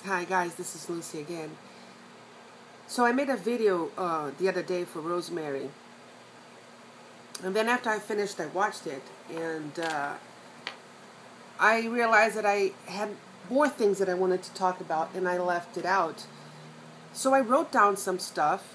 Hi guys, this is Lucy again. So I made a video the other day for Rosemary, and then after I finished, I watched it, and I realized that I had more things that I wanted to talk about, and I left it out. So I wrote down some stuff.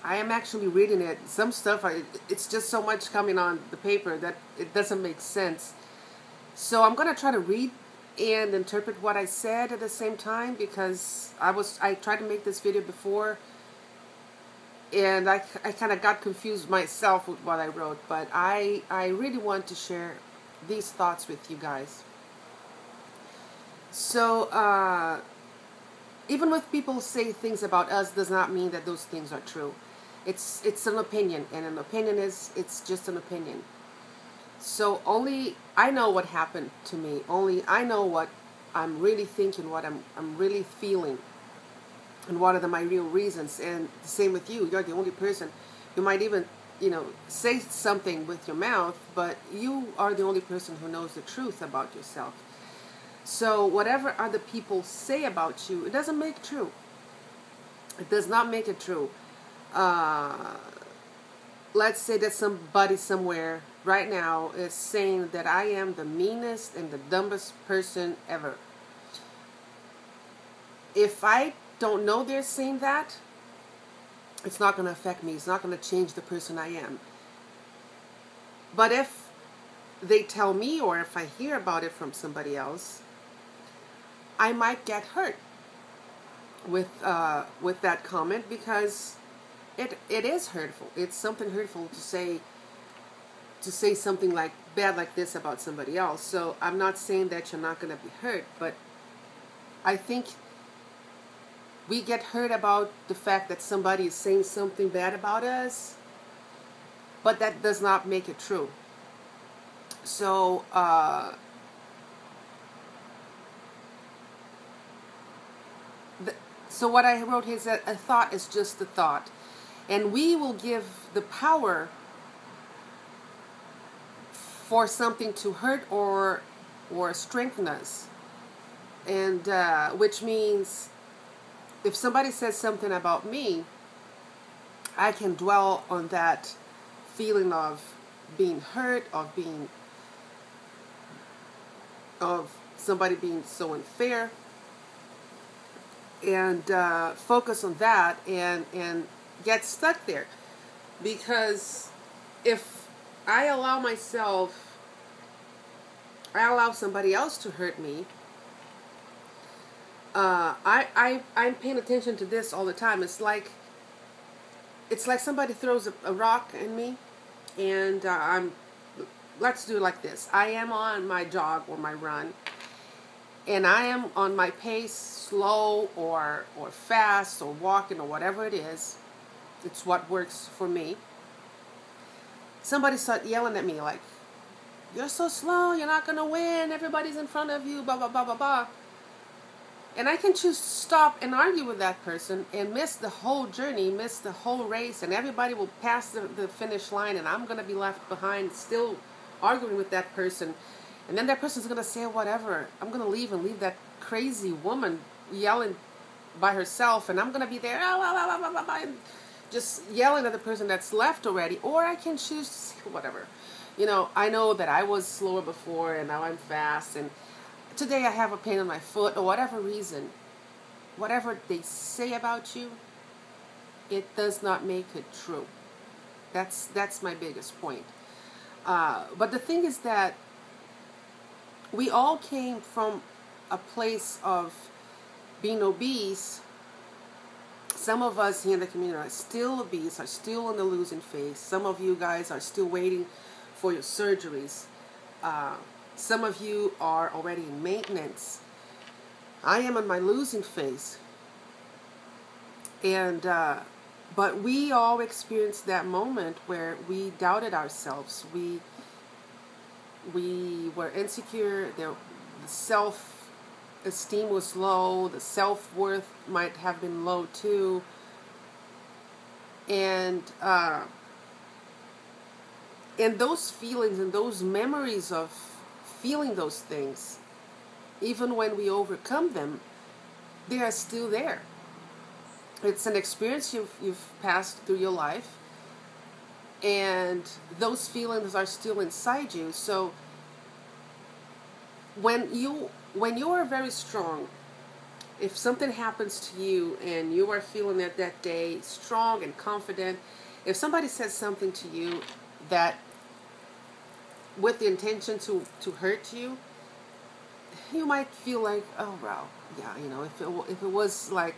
I am actually reading it. Some stuff, it's just so much coming on the paper that it doesn't make sense. So I'm gonna try to read and interpret what I said at the same time, because I tried to make this video before and I kind of got confused myself with what I wrote, but I really want to share these thoughts with you guys. So even when people say things about us does not mean that those things are true. It's an opinion, and an opinion it's just an opinion. So only I know what happened to me. Only I know what I'm really thinking, what I'm really feeling, and what are my real reasons. And the same with you. You're the only person. You might even, say something with your mouth, but you are the only person who knows the truth about yourself. So whatever other people say about you, it doesn't make it true. It does not make it true. Uh, let's say that somebody somewhere right now is saying that I am the meanest and the dumbest person ever. If I don't know they're saying that, it's not going to affect me. It's not going to change the person I am. But if they tell me, or if I hear about it from somebody else, I might get hurt with that comment, because it is hurtful. It's something hurtful to say something like bad like this about somebody else. So I'm not saying that you're not going to be hurt, but I think we get hurt about the fact that somebody is saying something bad about us, but that does not make it true. So so what I wrote is that a thought is just a thought, and we will give the power for something to hurt or strengthen us, and which means if somebody says something about me, I can dwell on that feeling of being hurt, of somebody being so unfair, and focus on that and get stuck there. Because if I allow somebody else to hurt me, I'm paying attention to this all the time. It's like somebody throws a rock in me, and let's do it like this. I am on my jog or my run, and I am on my pace, slow or fast or walking or whatever it is. It's what works for me. Somebody start yelling at me like, "You're so slow, you're not going to win, everybody's in front of you, blah, blah, blah, blah, blah." And I can choose to stop and argue with that person and miss the whole journey, miss the whole race, and everybody will pass the finish line, and I'm going to be left behind still arguing with that person. And then that person's going to say whatever. I'm going to leave that crazy woman yelling by herself, and I'm going to be there and just yelling at the person that's left already. Or I can choose to say whatever. I know that I was slower before, and now I'm fast, and today I have a pain in my foot, or whatever reason. Whatever they say about you, it does not make it true. That's my biggest point. But the thing is that we all came from a place of being obese. Some of us here in the community are still obese, are still in the losing phase. Some of you guys are still waiting for your surgeries. Some of you are already in maintenance. I am in my losing phase. And but we all experienced that moment where we doubted ourselves. We were insecure. The self-esteem was low. The self-worth might have been low too. And those feelings and those memories of feeling those things, even when we overcome them, they are still there. It's an experience you've passed through your life, and those feelings are still inside you. So when you are very strong, if something happens to you and you are feeling that day strong and confident, if somebody says something to you that with the intention to hurt you, you might feel like, oh wow, yeah, if it was like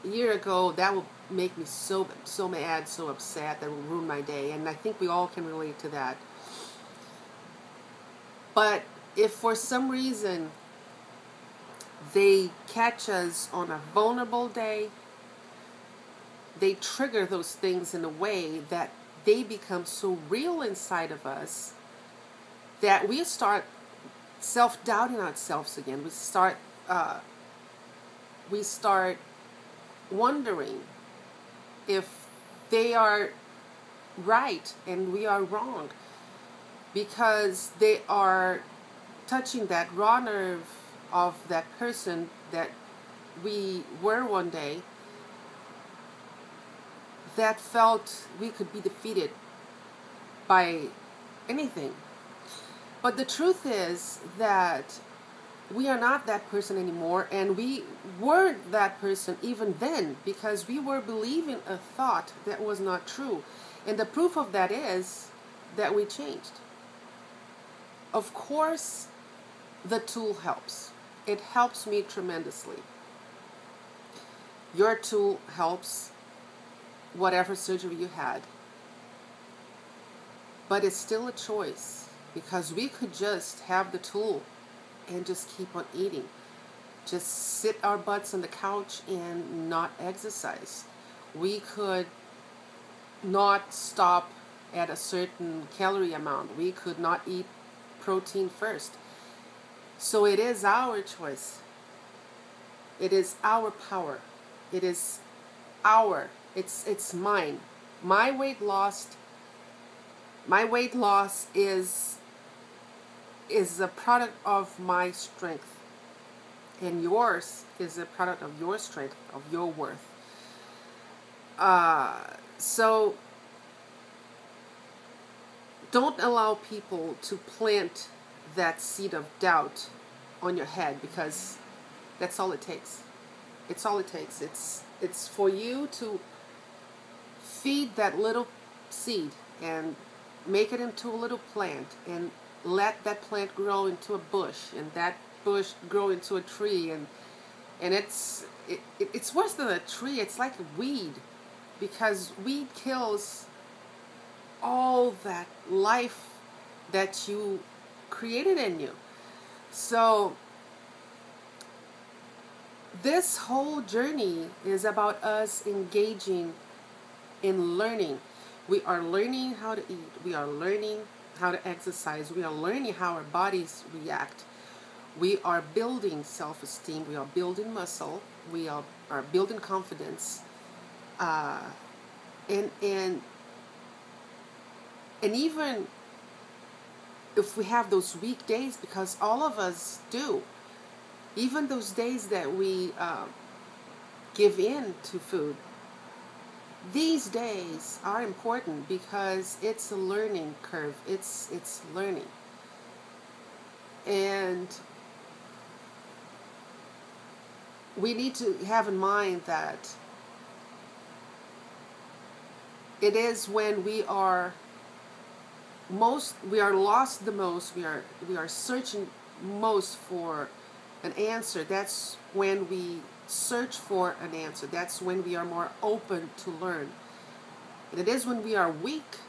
a year ago, that would make me so mad, so upset, that would ruin my day. And I think we all can relate to that. But if for some reason they catch us on a vulnerable day, they trigger those things in a way that they become so real inside of us that we start self-doubting ourselves again. We start wondering if they are right and we are wrong, because they are touching that raw nerve of that person that we were one day, that felt we could be defeated by anything. But the truth is that we are not that person anymore, and we weren't that person even then, because we were believing a thought that was not true. And the proof of that is that we changed. Of course, the tool helps. It helps me tremendously. Your tool helps whatever surgery you had. But it's still a choice, because we could just have the tool and just keep on eating. Just sit our butts on the couch and not exercise. We could not stop at a certain calorie amount. We could not eat protein first. So it is our choice. It is our power. It is it's mine. My weight loss is a product of my strength, and yours is a product of your strength, of your worth. So don't allow people to plant that seed of doubt on your head, because that's all it takes. It's all it takes. It's for you to feed that little seed and make it into a little plant, and let that plant grow into a bush, and that bush grow into a tree, and it's worse than a tree. It's like a weed, because weed kills all that life that you created in you. So this whole journey is about us engaging in learning. We are learning how to eat. We are learning how to exercise. We are learning how our bodies react. We are building self-esteem. We are building muscle. We are building confidence. And even if we have those weak days, because all of us do, even those days that we give in to food, these days are important, because it's a learning curve. It's learning. And we need to have in mind that it is when we are lost the most, we are searching most for an answer. That's when we search for an answer. That's when we are more open to learn. And it is when we are weak,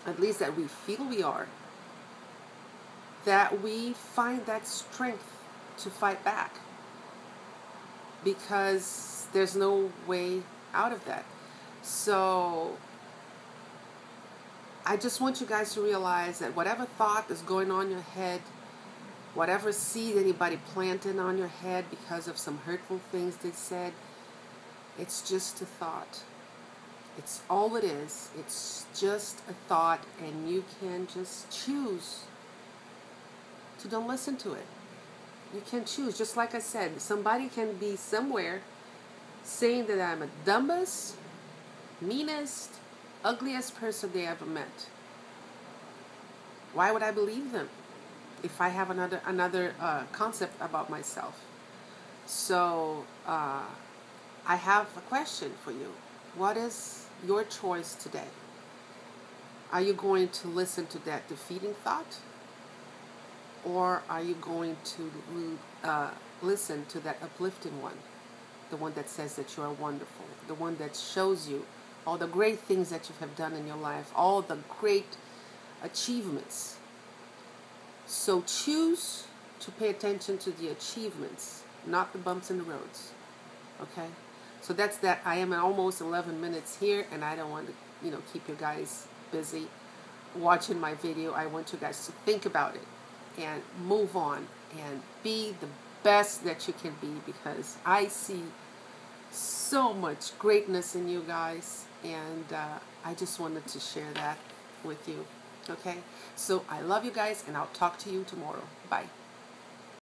at least that we feel we are, that we find that strength to fight back, because there's no way out of that. So I just want you guys to realize that whatever thought is going on in your head, whatever seed anybody planted on your head because of some hurtful things they said, it's just a thought. It's all it is. It's just a thought, and you can just choose to don't listen to it. You can choose. Just like I said, somebody can be somewhere saying that I'm the dumbest, meanest, ugliest person they ever met. Why would I believe them if I have another concept about myself? So I have a question for you. What is your choice today? Are you going to listen to that defeating thought? Or are you going to listen to that uplifting one? The one that says that you are wonderful. The one that shows you all the great things that you have done in your life. All the great achievements. So choose to pay attention to the achievements, not the bumps in the roads. Okay? So that's that. I am at almost 11 minutes here, and I don't want to, keep you guys busy watching my video. I want you guys to think about it and move on and be the best that you can be, because I see so much greatness in you guys, and I just wanted to share that with you. Okay? So I love you guys, and I'll talk to you tomorrow. Bye.